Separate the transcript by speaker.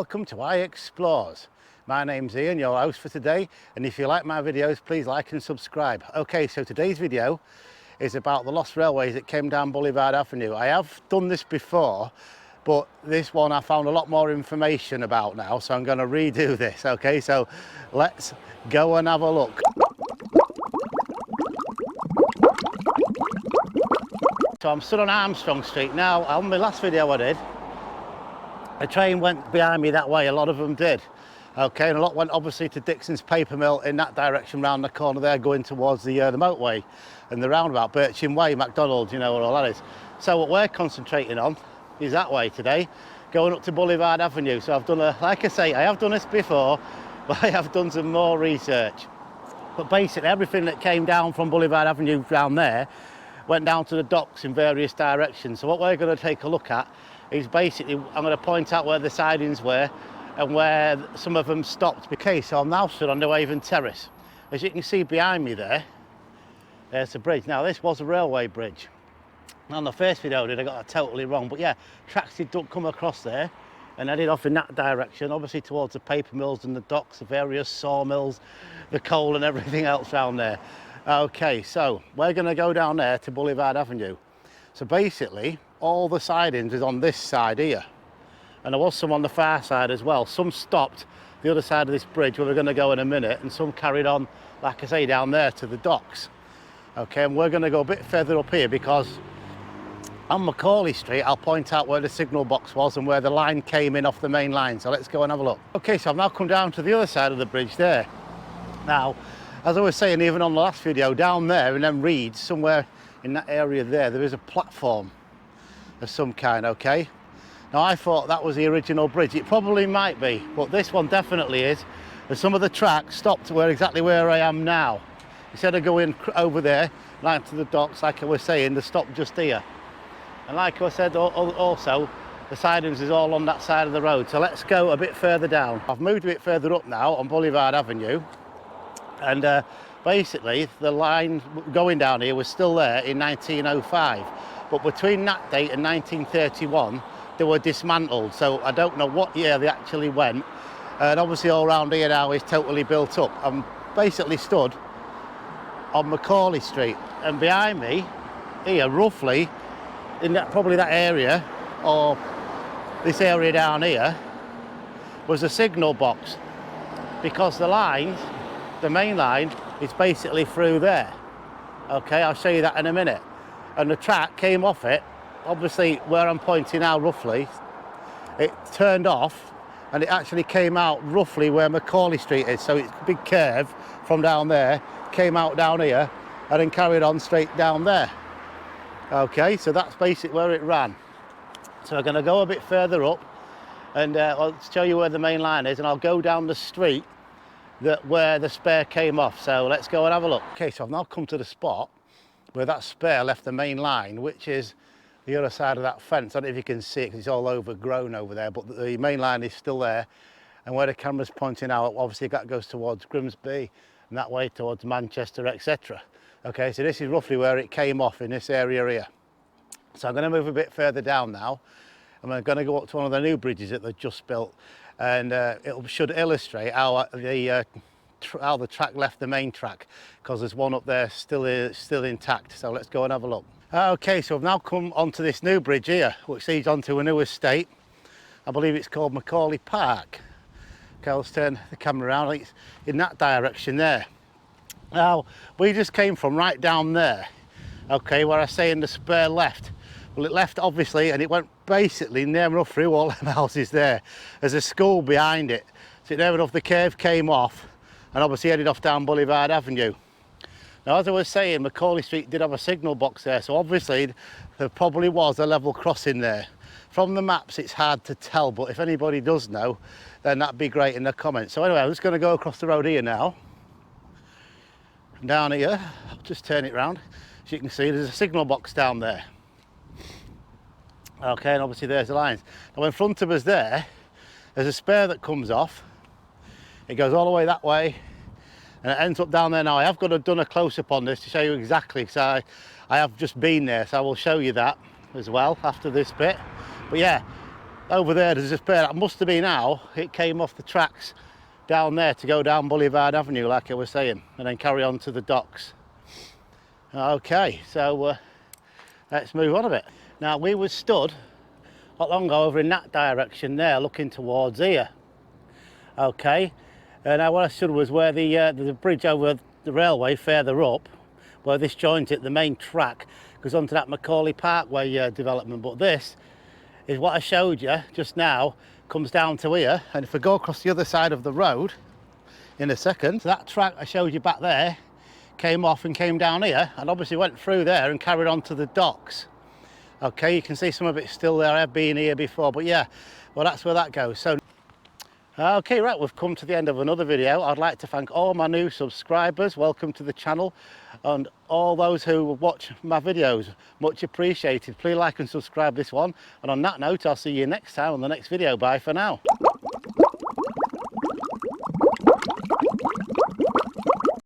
Speaker 1: welcome to iExplores. My name's Ian, your host for today, and if you like my videos, please like and subscribe. Okay, so today's video is about the lost railways that came down Boulevard Avenue. I have done this before, but this one I found a lot more information about now, so I'm going to redo this. Okay, so let's go and have a look. So I'm stood on Armstrong Street now. On my last video I did, a train went behind me that way, a lot of them did. Okay, and a lot went obviously to Dixon's paper mill in that direction round the corner there, going towards the motorway and the roundabout, Birchin Way, McDonald's, you know where all that is. So what we're concentrating on is that way today, going up to Boulevard Avenue. So I've done like I say, I have done this before, but I have done some more research. But basically everything that came down from Boulevard Avenue down there went down to the docks in various directions. So what we're going to take a look at is basically, I'm going to point out where the sidings were and where some of them stopped. Okay, so I'm now stood on the Waven Terrace. As you can see behind me there's the bridge. Now this was a railway bridge. On the first video I did, I got that totally wrong, but yeah, tracks did come across there and headed off in that direction, obviously towards the paper mills and the docks, the various sawmills, the coal and everything else around there. Okay, so we're going to go down there to Boulevard Avenue. So basically, all the sidings is on this side here. And there was some on the far side as well. Some stopped the other side of this bridge where we're going to go in a minute, and some carried on, like I say, down there to the docks. Okay, and we're going to go a bit further up here because on Macaulay Street, I'll point out where the signal box was and where the line came in off the main line. So let's go and have a look. Okay, so I've now come down to the other side of the bridge there. Now, as I was saying, even on the last video, down there in them reeds, somewhere in that area there is a platform of some kind, okay? Now I thought that was the original bridge. It probably might be, but this one definitely is. And some of the tracks stopped exactly where I am now. Instead of going over there, right to the docks, like I was saying, they stopped just here. And like I said, also, the sidings is all on that side of the road. So let's go a bit further down. I've moved a bit further up now on Boulevard Avenue. And basically, the line going down here was still there in 1905. But between that date and 1931, they were dismantled. So I don't know what year they actually went. And obviously all around here now is totally built up. I'm basically stood on Macaulay Street. And behind me, here, roughly, in probably that area, or this area down here, was a signal box. Because the main line is basically through there. Okay, I'll show you that in a minute. And the track came off it, obviously where I'm pointing now roughly, it turned off and it actually came out roughly where Macaulay Street is. So it's a big curve from down there, came out down here and then carried on straight down there. Okay, so that's basically where it ran. So we're going to go a bit further up and I'll show you where the main line is, and I'll go down the street where the spare came off. So let's go and have a look. Okay, so I've now come to the spot where that spare left the main line, which is the other side of that fence. I don't know if you can see it because it's all overgrown over there, but the main line is still there. And where the camera's pointing out, obviously that goes towards Grimsby and that way towards Manchester, etc. Okay, so this is roughly where it came off in this area here. So I'm going to move a bit further down now, and we're going to go up to one of the new bridges that they've just built. And it should illustrate how the track left the main track, because there's one up there still intact. So let's go and have a look. Okay, so I've now come onto this new bridge here, which leads onto a new estate. I believe it's called Macaulay Park. Okay, let's turn the camera around. I think it's in that direction there. Now, we just came from right down there, okay, where I say in the spare left. Well, it left obviously, and it went basically near enough through all them houses there. There's a school behind it. So near enough the curve came off and obviously headed off down Boulevard Avenue. Now, as I was saying, Macaulay Street did have a signal box there, so obviously there probably was a level crossing there. From the maps it's hard to tell, but if anybody does know, then that'd be great in the comments. So anyway, I'm just going to go across the road here now. Down here, I'll just turn it round. As you can see, there's a signal box down there. Okay, and obviously there's the lines. Now in front of us there's a spare that comes off. It goes all the way that way and it ends up down there. Now I have done a close-up on this to show you exactly, because I have just been there, so I will show you that as well after this bit. But yeah, over there there's a spare. That must have been how it came off the tracks down there to go down Boulevard Avenue, like I was saying, and then carry on to the docks. Okay, so let's move on a bit. Now, we were stood not long ago over in that direction there, looking towards here. Okay, now where I stood was where the bridge over the railway further up, where this joins it, the main track goes onto that Macaulay Parkway development. But this is what I showed you just now, comes down to here, and if I go across the other side of the road in a second, so that track I showed you back there came off and came down here, and obviously went through there and carried on to the docks. Okay, you can see some of it still there. I've been here before, but yeah, well, that's where that goes. So okay, right, we've come to the end of another video. I'd like to thank all my new subscribers. Welcome to the channel, and all those who watch my videos, much appreciated. Please like and subscribe this one, and on that note, I'll see you next time on the next video. Bye for now.